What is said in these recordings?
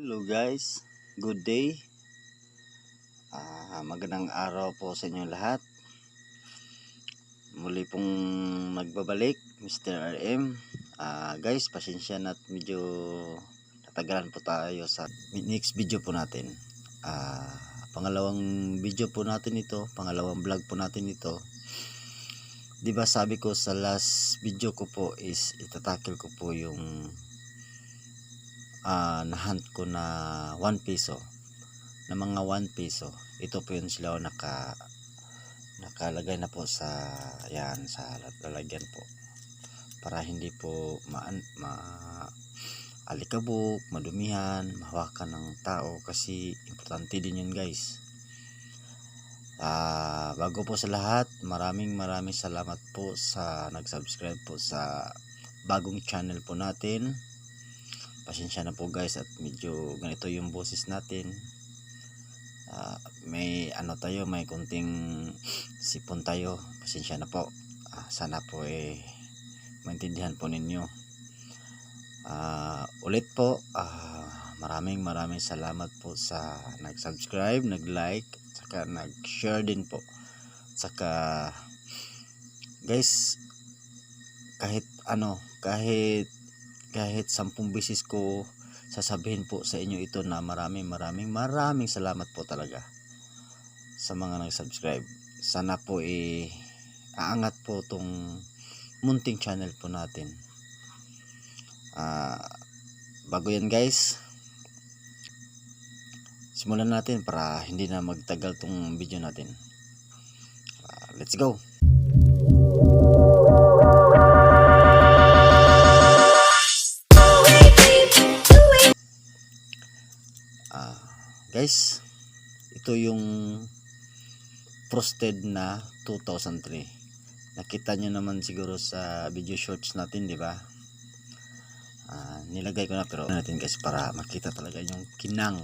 Hello guys, good day. Magandang araw po sa inyong lahat. Muli pong nagbabalik, Mr. RM. Guys, pasensya na at medyo natagalan po tayo sa next video po natin. Pangalawang video po natin ito, pangalawang vlog po natin ito. Diba sabi ko sa last video ko po is itatakil ko po yung nahunt ko na 1 peso na mga 1 peso. Ito po yun sila nakalagay na po sa yan, sa lalagyan po para hindi po alikabok, madumihan, mahawakan ng tao kasi importante din yun guys. Bago po sa lahat, maraming salamat po sa nag-subscribe po sa bagong channel po natin. Pasensya na po guys at medyo ganito yung boses natin. May may kunting sipon tayo. Pasensya na po. Sana po maintindihan po ninyo. Ulit po, maraming salamat po sa nag-subscribe, nag-like, saka nag-share din po. Saka guys, kahit 10 beses ko sasabihin po sa inyo ito na maraming salamat po talaga sa mga nag-subscribe. Sana po aangat po tong munting channel po natin. Bago yan guys, simulan natin para hindi na magtagal tong video natin. Let's go. Guys, ito yung frosted na 2003. Nakita nyo naman siguro sa video shorts natin, di ba? Nilagay ko na pero natin guys para makita talaga yung kinang.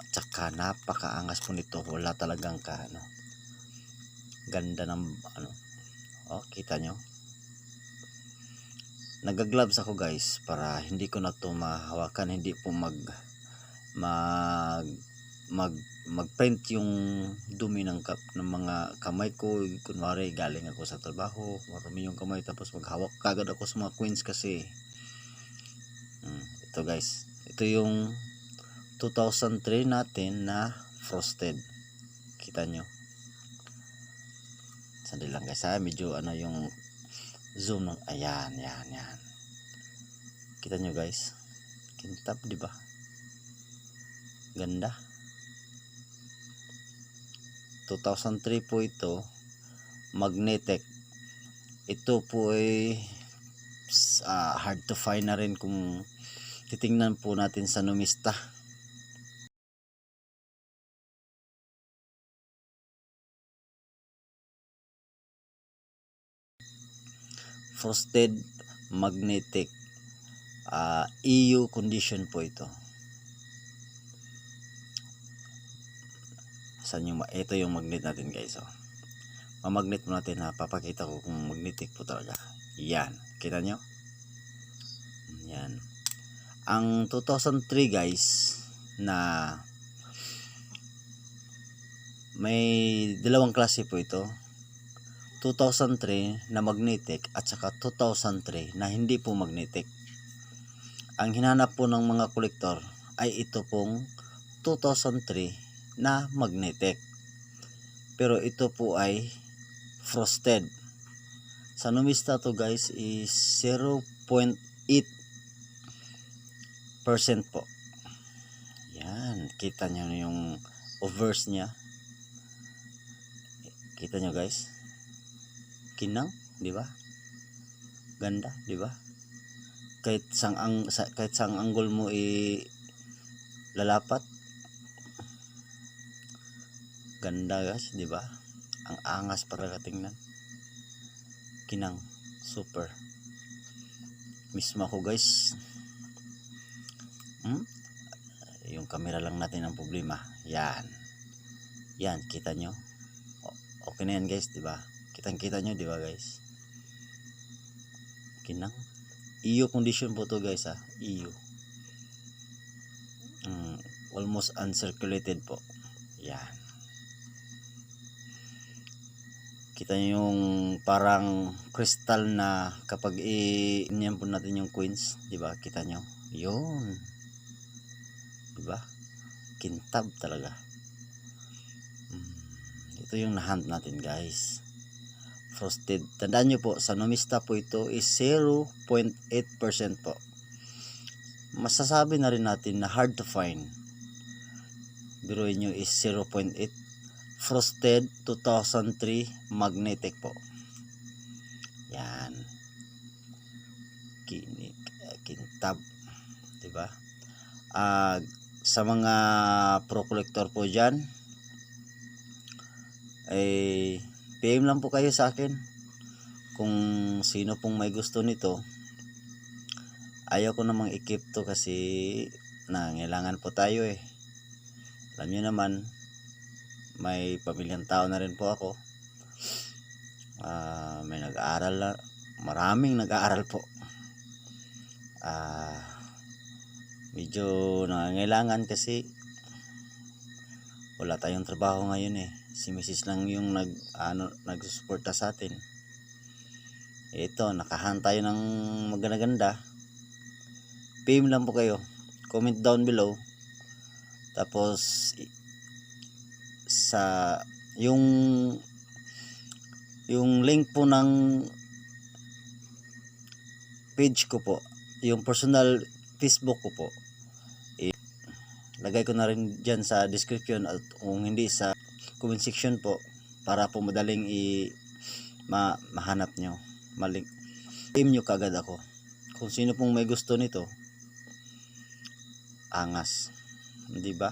At saka napakaangas po nito. Wala talagang ganda ng kita nyo. Nagagloves ako guys para hindi ko na to mahawakan, hindi po magprint yung dumi ng mga kamay ko. Kunwari galing ako sa trabaho, marumi yung kamay, tapos maghawak kagad ako sa mga coins kasi ito guys, ito yung 2003 natin na frosted. Kita nyo, sandali lang guys medyo yung zoom ng ayan. Kita nyo guys, kintab di ba? Ganda. 2003 po ito, magnetic. Ito po ay hard to find na rin kung titingnan po natin sa Numista. Frosted magnetic, EU condition po ito. Ito yung magnet natin guys. Mamagnet mo natin, papakita ko kung magnetic po talaga. Yan, kita nyo? Yan. Ang 2003 guys na may dalawang klase po ito. 2003 na magnetic at saka 2003 na hindi po magnetic. Ang hinanap po ng mga kolektor ay ito pong 2003 na magnetic, pero ito po ay frosted. Sa Numista to guys is 0.8% po. Yan, kita nyo yung overs nya. Kita nyo guys, kinang, di ba? Ganda, di ba? Kahit sang angle mo lalapat, ganda guys, di ba? Ang angas para tingnan. Kinang, super. Mismo ako guys. Yung camera lang natin ang problema. Yan, kita nyo. Okay na yan guys, di ba? Kita nyo, di ba guys? Kinang, EU condition po to guys, EU. almost uncirculated po. Yan. Kita nyo yung parang crystal na kapag i-inyan po natin yung coins, di ba? Kita nyo? Yun. Di ba? Kintab talaga. Ito yung na-hunt natin, guys. Frosted. Tandaan nyo po, sa Numista po ito is 0.8% po. Masasabi na rin natin na hard to find. Biruin nyo is 0.8. Frosted 2003 magnetic po. Yan. Kintab. Diba? Sa mga pro collector po dyan, ay PM lang po kayo sa akin kung sino pong may gusto nito. Ayaw ko namang i-keep to kasi nangailangan po tayo eh. Alam nyo naman, may pamilyang tao na rin po ako. May nag-aaral na, maraming nag-aaral po. Medyo nangangailangan kasi wala tayong trabaho ngayon eh. Si Mrs. lang yung nagsusuporta sa atin. Ito, nakahan tayo ng maganda-ganda. PM lang po kayo. Comment down below. Tapos sa yung link po ng page ko po, yung personal Facebook ko po, lagay ko na rin dyan sa description at kung hindi sa comment section po para po madaling mahanap nyo. PM nyo kagad ako kung sino pong may gusto nito. Angas, di ba?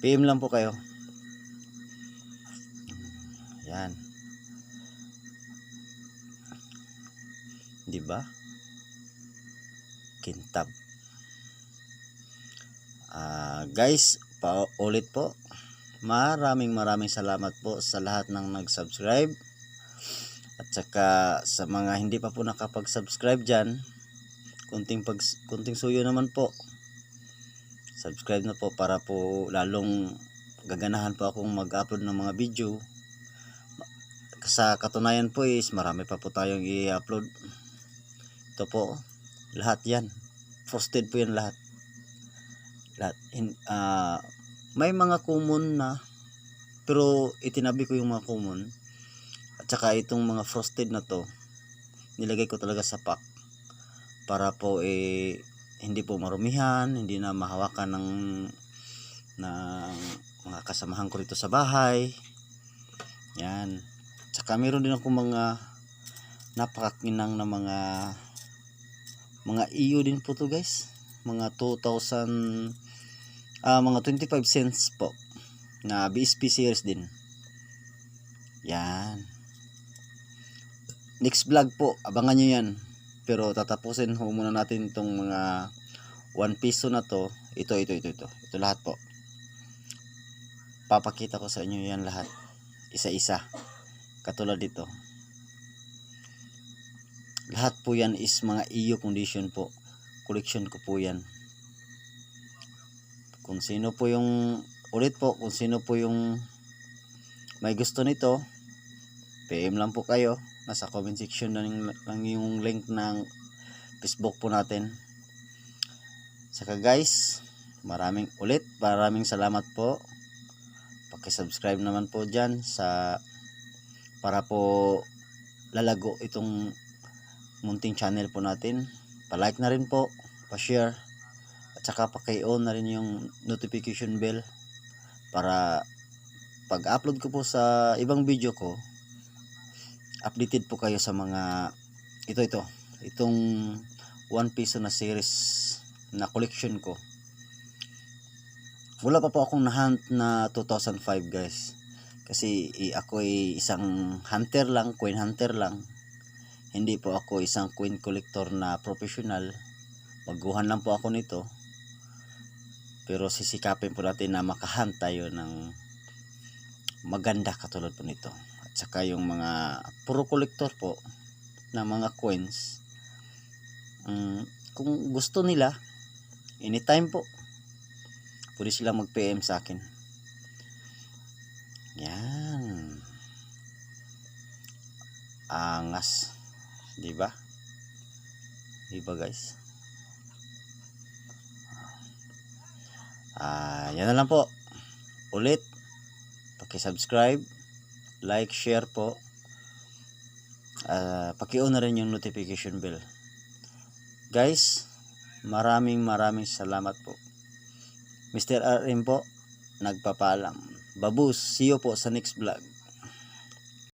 PM lang po kayo. Yan. Di ba? Kintab. Guys, paulit po. Maraming salamat po sa lahat ng nag-subscribe. At saka sa mga hindi pa po nakapag-subscribe dyan, kunting suyo naman po. Subscribe na po para po lalong gaganahan po akong mag-upload ng mga video. Sa katunayan po is marami pa po tayong i-upload. Ito po, lahat yan. Frosted po yan lahat. May mga common na, pero itinabi ko yung mga common. At saka itong mga frosted na to, nilagay ko talaga sa pack. Para po hindi po marumihan, hindi na mahawakan ng mga kasamahan ko rito sa bahay. Yan. Tsaka meron din ako mga napakakinang na mga iyo din po to guys. Mga 2,000 mga 25 cents po na BSP series din. Yan. Next vlog po, abangan nyo yan. Pero tatapusin ho muna natin itong mga 1 piso na to. Ito lahat po. Papakita ko sa inyo yan lahat. Isa-isa. Katulad dito. Lahat po yan is mga EU condition po. Collection ko po yan. Kung sino po yung kung sino po yung may gusto nito, PM lang po kayo. Nasa comment section lang yung link ng Facebook po natin. Saka guys, maraming salamat po. Paki-subscribe naman po dyan para po lalago itong munting channel po natin. Pa-like na rin po, pa-share, at saka paki-on na rin yung notification bell para pag-upload ko po sa ibang video ko, updated po kayo sa mga itong 1 piso na series na collection ko. Wala pa po akong na-hunt na 2005 guys, kasi ako ay isang hunter lang, coin hunter lang. Hindi po ako isang coin collector na professional. Baguhan lang po ako nito, pero sisikapin po natin na makahunt tayo ng maganda katulad po nito. At saka yung mga pro collector po na mga coins, kung gusto nila, anytime po Pwede sila mag-PM sa akin. Yan. Angas. Diba? Diba guys? Yan na lang po. Ulit. Paki-subscribe. Like, share po. Paki-on na rin yung notification bell. Guys, maraming salamat po. Mr. RM po, nagpapaalam. Babus, see you po sa next vlog.